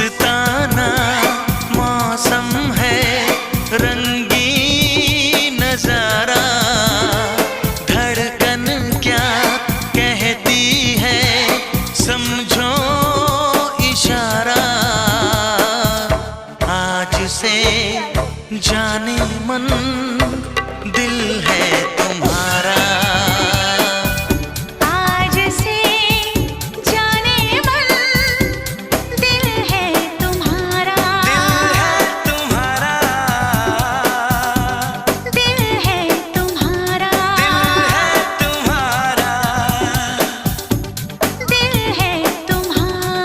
मस्ताना मौसम है, रंगी नजारा। धड़कन क्या कहती है, समझो इशारा। आज से जाने मन दिल है तुम्हारा। आज से जाने मन दिल है तुम्हारा। दिल है तुम्हारा, दिल है तुम्हारा।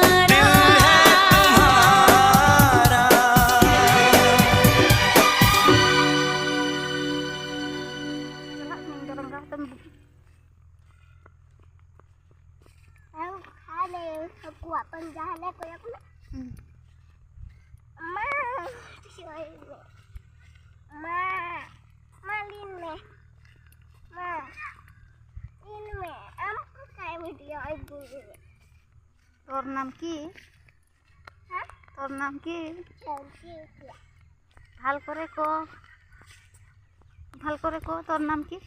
kuat penjahatnya kayak aku. Ma, ma, malin nih, ma, ini nih, aku kayak video ibu. তোর নাম কি? হ্যাঁ, তোর নাম কি? চলছি ভাল করে ক, ভাল করে ক, তোর নাম কি?